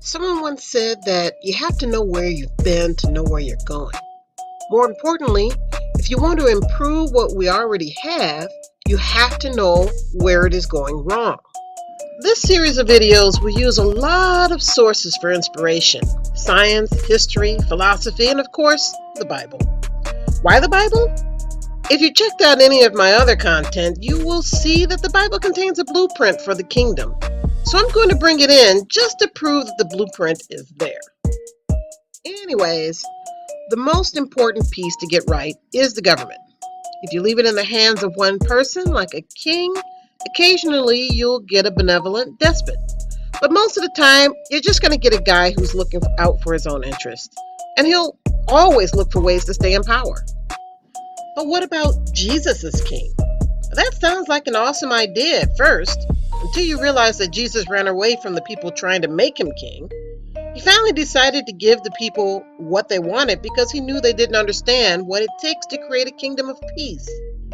Someone once said that you have to know where you've been to know where you're going. More importantly, if you want to improve what we already have, you have to know where it is going wrong. This series of videos will use a lot of sources for inspiration: science, history, philosophy, and of course, the Bible. Why the Bible? If you checked out any of my other content, you will see that the Bible contains a blueprint for the kingdom. So I'm going to bring it in just to prove that the blueprint is there. Anyways, the most important piece to get right is the government. If you leave it in the hands of one person, like a king, occasionally you'll get a benevolent despot. But most of the time, you're just going to get a guy who's looking out for his own interests. And he'll always look for ways to stay in power. But what about Jesus as king? That sounds like an awesome idea at first, until you realize that Jesus ran away from the people trying to make him king. He finally decided to give the people what they wanted because he knew they didn't understand what it takes to create a kingdom of peace.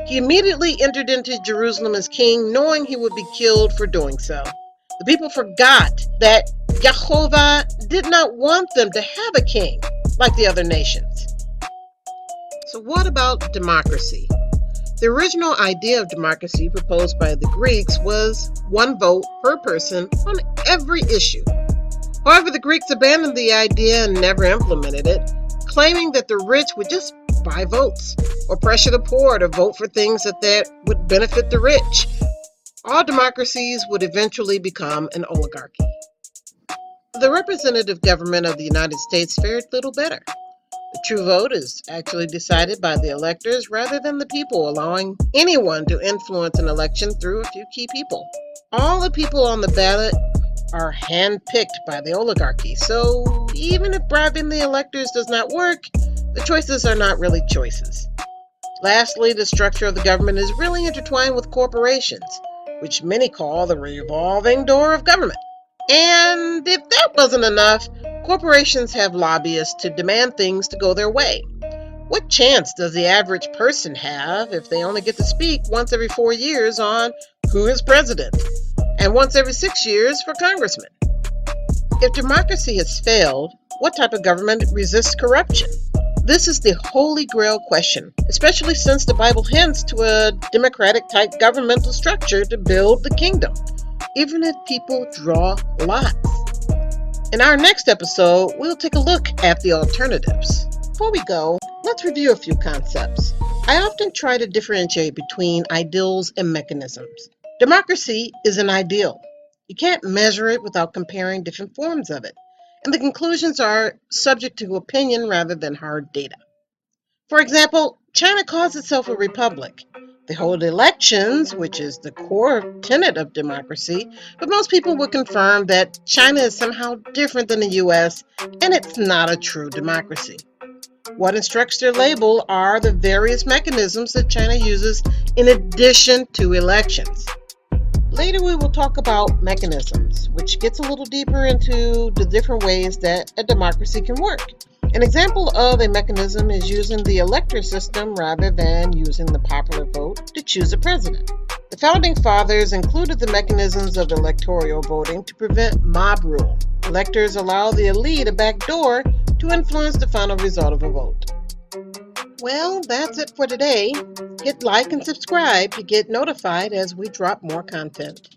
He immediately entered into Jerusalem as king, knowing he would be killed for doing so. The people forgot that Jehovah did not want them to have a king like the other nations. So what about democracy? The original idea of democracy proposed by the Greeks was one vote per person on every issue. However, the Greeks abandoned the idea and never implemented it, claiming that the rich would just buy votes or pressure the poor to vote for things that would benefit the rich. All democracies would eventually become an oligarchy. The representative government of the United States fared little better. The true vote is actually decided by the electors rather than the people, allowing anyone to influence an election through a few key people. All the people on the ballot are handpicked by the oligarchy, so even if bribing the electors does not work, the choices are not really choices. Lastly, the structure of the government is really intertwined with corporations, which many call the revolving door of government. And if that wasn't enough, corporations have lobbyists to demand things to go their way. What chance does the average person have if they only get to speak once every 4 years on who is president, and once every 6 years for congressman? If democracy has failed, what type of government resists corruption? This is the holy grail question, especially since the Bible hints to a democratic-type governmental structure to build the kingdom, even if people draw lots. In our next episode, we'll take a look at the alternatives. Before we go, let's review a few concepts. I often try to differentiate between ideals and mechanisms. Democracy is an ideal. You can't measure it without comparing different forms of it, and the conclusions are subject to opinion rather than hard data. For example, China calls itself a republic. They hold elections, which is the core tenet of democracy, but most people would confirm that China is somehow different than the US, and it's not a true democracy. What instructs their label are the various mechanisms that China uses in addition to elections. Later we will talk about mechanisms, which gets a little deeper into the different ways that a democracy can work. An example of a mechanism is using the elector system rather than using the popular vote to choose a president. The Founding Fathers included the mechanisms of electoral voting to prevent mob rule. Electors allow the elite a backdoor to influence the final result of a vote. Well, that's it for today. Hit like and subscribe to get notified as we drop more content.